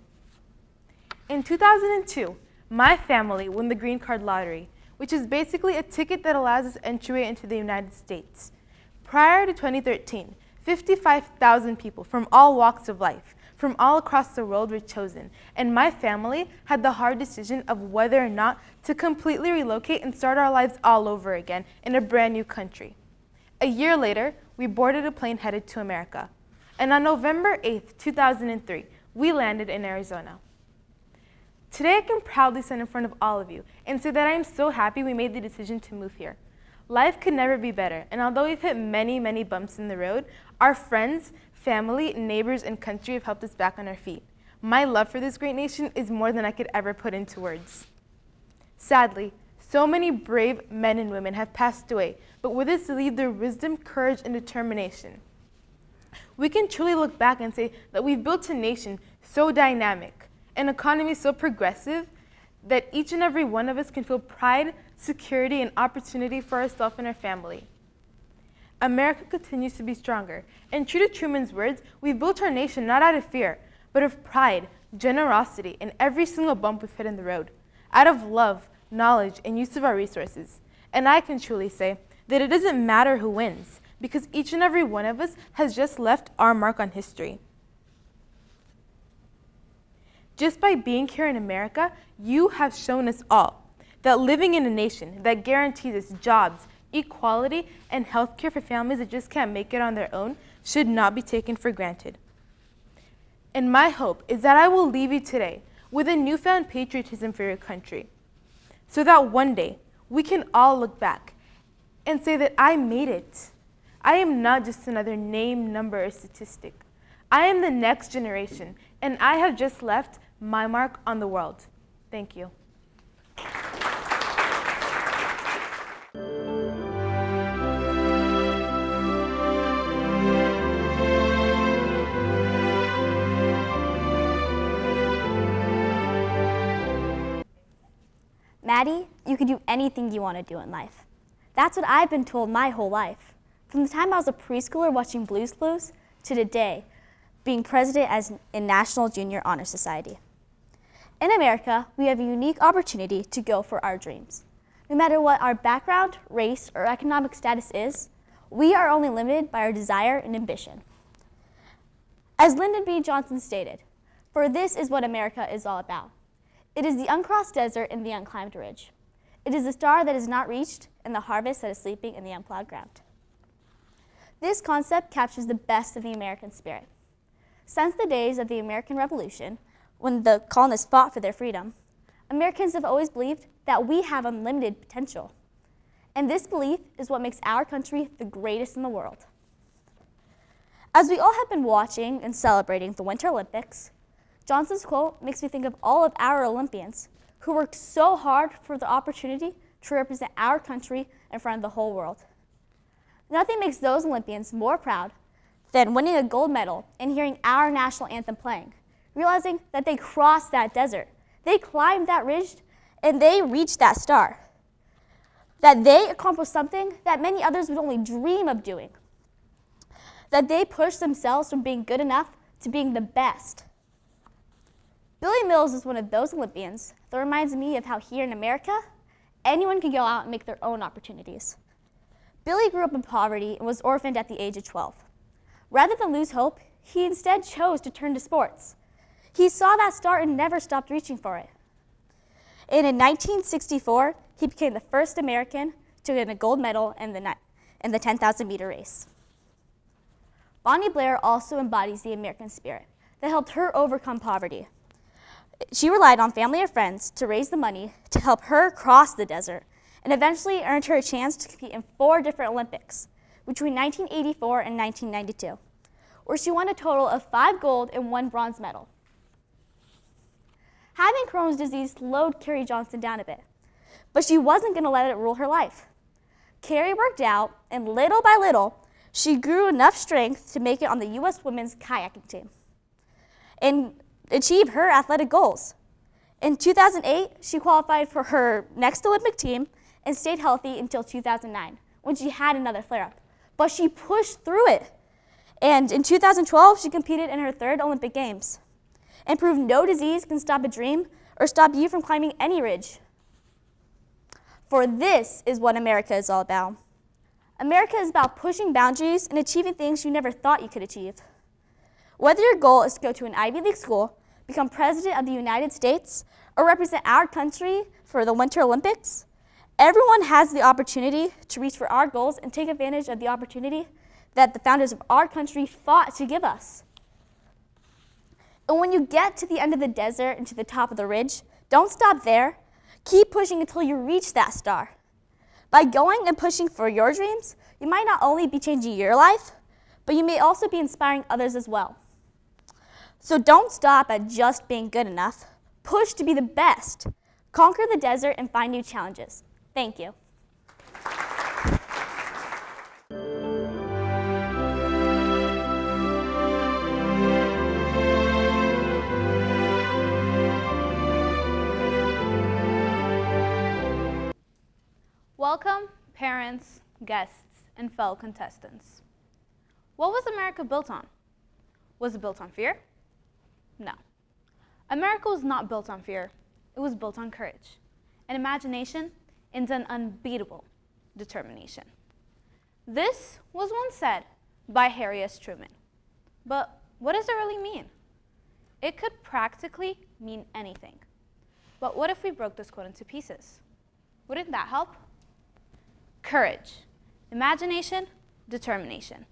In 2002, my family won the green card lottery, which is basically a ticket that allows us entry into the United States. Prior to 2013, 55,000 people from all walks of life, from all across the world were chosen, and my family had the hard decision of whether or not to completely relocate and start our lives all over again in a brand new country. A year later, we boarded a plane headed to America. And on November 8th, 2003, we landed in Arizona. Today, I can proudly stand in front of all of you and say that I am so happy we made the decision to move here. Life could never be better, and although we've hit many, many bumps in the road, our friends, family, neighbors, and country have helped us back on our feet. My love for this great nation is more than I could ever put into words. Sadly, so many brave men and women have passed away, but with us leave their wisdom, courage, and determination. We can truly look back and say that we've built a nation so dynamic, an economy so progressive, that each and every one of us can feel pride, security, and opportunity for ourselves and our family. America continues to be stronger, and true to Truman's words, we've built our nation not out of fear, but of pride, generosity, and every single bump we've hit in the road, out of love, knowledge, and use of our resources. And I can truly say that it doesn't matter who wins, because each and every one of us has just left our mark on history. Just by being here in America, you have shown us all that living in a nation that guarantees us jobs, equality, and health care for families that just can't make it on their own should not be taken for granted. And my hope is that I will leave you today with a newfound patriotism for your country, so that one day we can all look back and say that I made it. I am not just another name, number, or statistic. I am the next generation, and I have just left my mark on the world. Thank you. Maddie, you can do anything you want to do in life. That's what I've been told my whole life. From the time I was a preschooler watching Blue's Clues to today, being president in National Junior Honor Society. In America, we have a unique opportunity to go for our dreams. No matter what our background, race, or economic status is, we are only limited by our desire and ambition. As Lyndon B. Johnson stated, "For this is what America is all about. It is the uncrossed desert and the unclimbed ridge. It is the star that is not reached and the harvest that is sleeping in the unplowed ground." This concept captures the best of the American spirit. Since the days of the American Revolution, when the colonists fought for their freedom, Americans have always believed that we have unlimited potential. And this belief is what makes our country the greatest in the world. As we all have been watching and celebrating the Winter Olympics, Johnson's quote makes me think of all of our Olympians who worked so hard for the opportunity to represent our country in front of the whole world. Nothing makes those Olympians more proud than winning a gold medal and hearing our national anthem playing, realizing that they crossed that desert, they climbed that ridge, and they reached that star. That they accomplished something that many others would only dream of doing. That they pushed themselves from being good enough to being the best. Billy Mills is one of those Olympians that reminds me of how here in America, anyone can go out and make their own opportunities. Billy grew up in poverty and was orphaned at the age of 12. Rather than lose hope, he instead chose to turn to sports. He saw that star and never stopped reaching for it. And in 1964, he became the first American to win a gold medal in the 10,000 meter race. Bonnie Blair also embodies the American spirit that helped her overcome poverty. She relied on family and friends to raise the money to help her cross the desert, and eventually earned her a chance to compete in 4 different Olympics between 1984 and 1992, where she won a total of 5 gold and 1 bronze medal. Having Crohn's disease slowed Carrie Johnson down a bit, but she wasn't going to let it rule her life. Carrie worked out, and little by little, she grew enough strength to make it on the U.S. women's kayaking team and achieve her athletic goals. In 2008, she qualified for her next Olympic team and stayed healthy until 2009, when she had another flare-up. But she pushed through it. And in 2012, she competed in her 3rd Olympic Games and proved no disease can stop a dream or stop you from climbing any ridge. For this is what America is all about. America is about pushing boundaries and achieving things you never thought you could achieve. Whether your goal is to go to an Ivy League school, become president of the United States, or represent our country for the Winter Olympics, everyone has the opportunity to reach for our goals and take advantage of the opportunity that the founders of our country fought to give us. And when you get to the end of the desert and to the top of the ridge, don't stop there. Keep pushing until you reach that star. By going and pushing for your dreams, you might not only be changing your life, but you may also be inspiring others as well. So don't stop at just being good enough. Push to be the best. Conquer the desert and find new challenges. Thank you. Welcome, parents, guests, and fellow contestants. What was America built on? Was it built on fear? No. America was not built on fear. It was built on courage, an imagination, and an unbeatable determination. This was once said by Harry S. Truman. But what does it really mean? It could practically mean anything. But what if we broke this quote into pieces? Wouldn't that help? Courage, imagination, determination.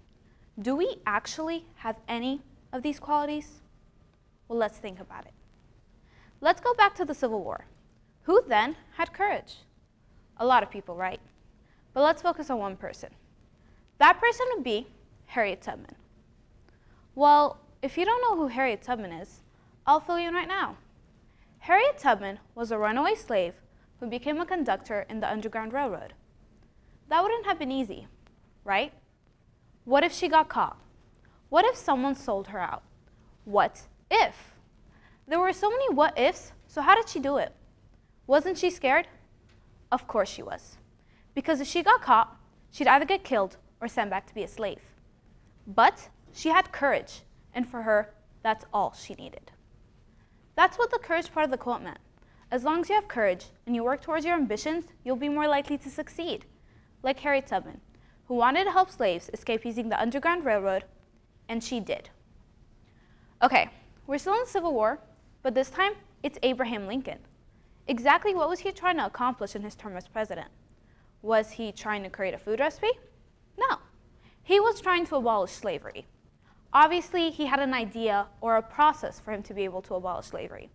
Do we actually have any of these qualities? Well, let's think about it. Let's go back to the Civil War. Who then had courage? A lot of people, right? But let's focus on one person. That person would be Harriet Tubman. Well, if you don't know who Harriet Tubman is, I'll fill you in right now. Harriet Tubman was a runaway slave who became a conductor in the Underground Railroad. That wouldn't have been easy, right? What if she got caught? What if someone sold her out? What if? There were so many what ifs, so how did she do it? Wasn't she scared? Of course she was. Because if she got caught, she'd either get killed or sent back to be a slave. But she had courage, and for her, that's all she needed. That's what the courage part of the quote meant. As long as you have courage and you work towards your ambitions, you'll be more likely to succeed. Like Harriet Tubman, who wanted to help slaves escape using the Underground Railroad, and she did. Okay, we're still in the Civil War, but this time it's Abraham Lincoln. Exactly what was he trying to accomplish in his term as president? Was he trying to create a food recipe? No. He was trying to abolish slavery. Obviously, he had an idea or a process for him to be able to abolish slavery.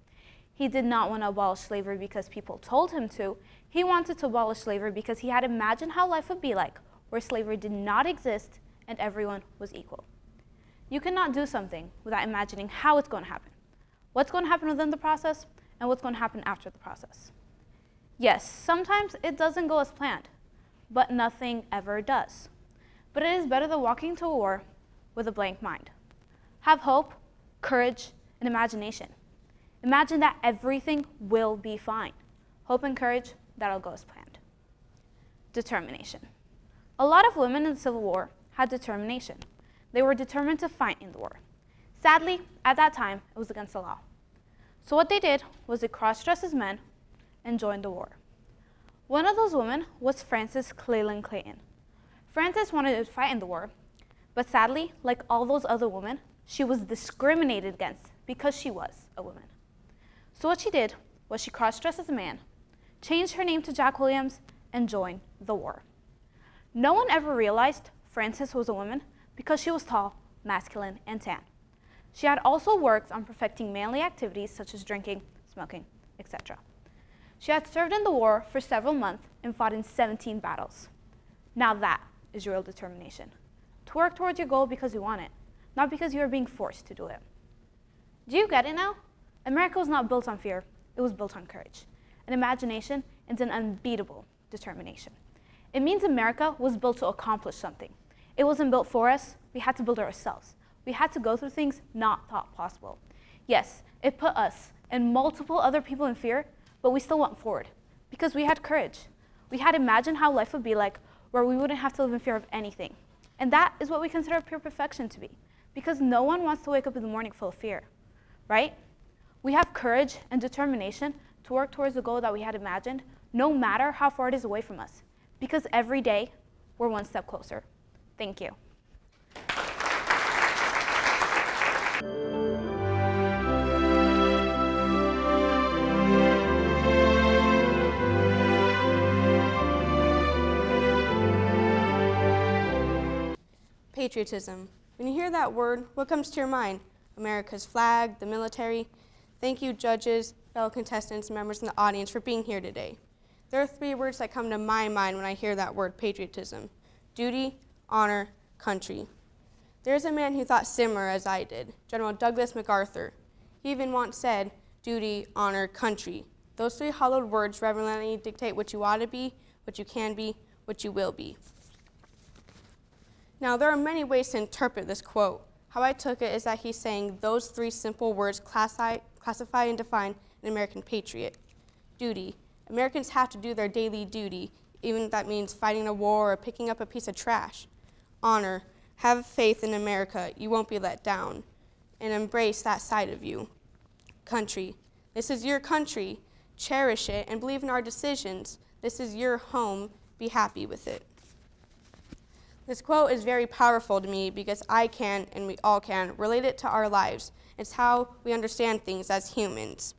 He did not want to abolish slavery because people told him to. He wanted to abolish slavery because he had imagined how life would be like, where slavery did not exist and everyone was equal. You cannot do something without imagining how it's going to happen, what's going to happen within the process, and what's going to happen after the process. Yes, sometimes it doesn't go as planned, but nothing ever does. But it is better than walking to a war with a blank mind. Have hope, courage, and imagination. Imagine that everything will be fine. Hope and courage, that'll go as planned. Determination. A lot of women in the Civil War had determination. They were determined to fight in the war. Sadly, at that time, it was against the law. So what they did was they cross-dressed as men and joined the war. One of those women was Frances Cleland Clayton. Frances wanted to fight in the war, but sadly, like all those other women, she was discriminated against because she was a woman. So what she did was she cross-dressed as a man, changed her name to Jack Williams, and joined the war. No one ever realized Frances was a woman because she was tall, masculine, and tan. She had also worked on perfecting manly activities such as drinking, smoking, etc. She had served in the war for several months and fought in 17 battles. Now that is real determination. To work towards your goal because you want it, not because you are being forced to do it. Do you get it now? America was not built on fear, it was built on courage, an imagination, and an unbeatable determination. It means America was built to accomplish something. It wasn't built for us, we had to build it ourselves. We had to go through things not thought possible. Yes, it put us and multiple other people in fear, but we still went forward because we had courage. We had imagined how life would be like where we wouldn't have to live in fear of anything. And that is what we consider pure perfection to be, because no one wants to wake up in the morning full of fear, right? We have courage and determination to work towards the goal that we had imagined, no matter how far it is away from us, because every day we're one step closer. Thank you. Patriotism. When you hear that word, what comes to your mind? America's flag, the military. Thank you, judges, fellow contestants, and members in the audience for being here today. There are 3 words that come to my mind when I hear that word, patriotism: duty, honor, country. There's a man who thought similar as I did, General Douglas MacArthur. He even once said, duty, honor, country. Those 3 hollowed words reverently dictate what you ought to be, what you can be, what you will be. Now, there are many ways to interpret this quote. How I took it is that he's saying those 3 simple words classify and define an American patriot. Duty. Americans have to do their daily duty, even if that means fighting a war or picking up a piece of trash. Honor. Have faith in America. You won't be let down. And embrace that side of you. Country. This is your country. Cherish it and believe in our decisions. This is your home. Be happy with it. This quote is very powerful to me because I can, and we all can, relate it to our lives. It's how we understand things as humans.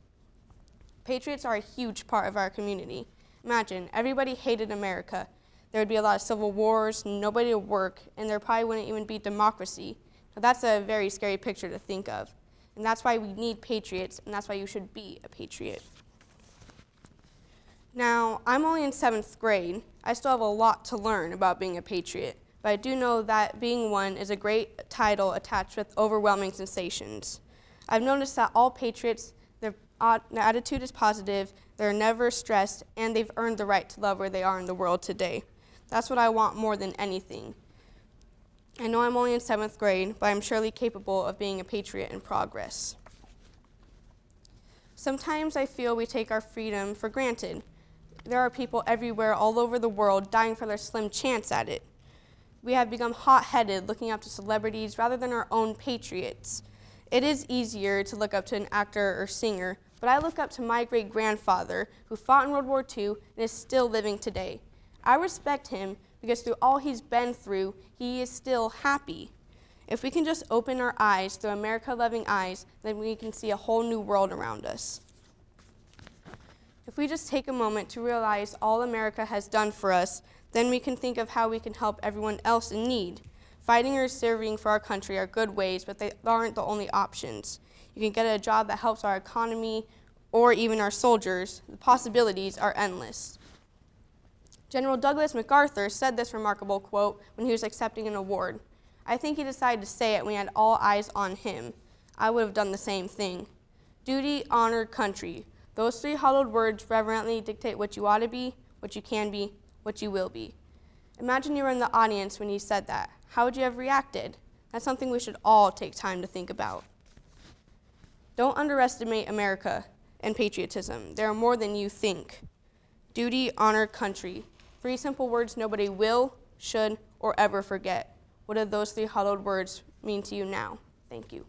Patriots are a huge part of our community. Imagine, everybody hated America. There would be a lot of civil wars, nobody would work, and there probably wouldn't even be democracy. Now, that's a very scary picture to think of. And that's why we need patriots, and that's why you should be a patriot. Now, I'm only in 7th grade. I still have a lot to learn about being a patriot. But I do know that being one is a great title attached with overwhelming sensations. I've noticed that all patriots, their attitude is positive, they're never stressed, and they've earned the right to love where they are in the world today. That's what I want more than anything. I know I'm only in 7th grade, but I'm surely capable of being a patriot in progress. Sometimes I feel we take our freedom for granted. There are people everywhere all over the world dying for their slim chance at it. We have become hot-headed, looking up to celebrities rather than our own patriots. It is easier to look up to an actor or singer, but I look up to my great-grandfather who fought in World War II and is still living today. I respect him because through all he's been through, he is still happy. If we can just open our eyes through America-loving eyes, then we can see a whole new world around us. If we just take a moment to realize all America has done for us, then we can think of how we can help everyone else in need. Fighting or serving for our country are good ways, but they aren't the only options. You can get a job that helps our economy or even our soldiers. The possibilities are endless. General Douglas MacArthur said this remarkable quote when he was accepting an award. I think he decided to say it when he had all eyes on him. I would have done the same thing. Duty, honor, country. Those 3 hollowed words reverently dictate what you ought to be, what you can be, what you will be. Imagine you were in the audience when he said that. How would you have reacted? That's something we should all take time to think about. Don't underestimate America and patriotism. There are more than you think. Duty, honor, country. 3 simple words nobody will, should, or ever forget. What do those 3 hollowed words mean to you now? Thank you.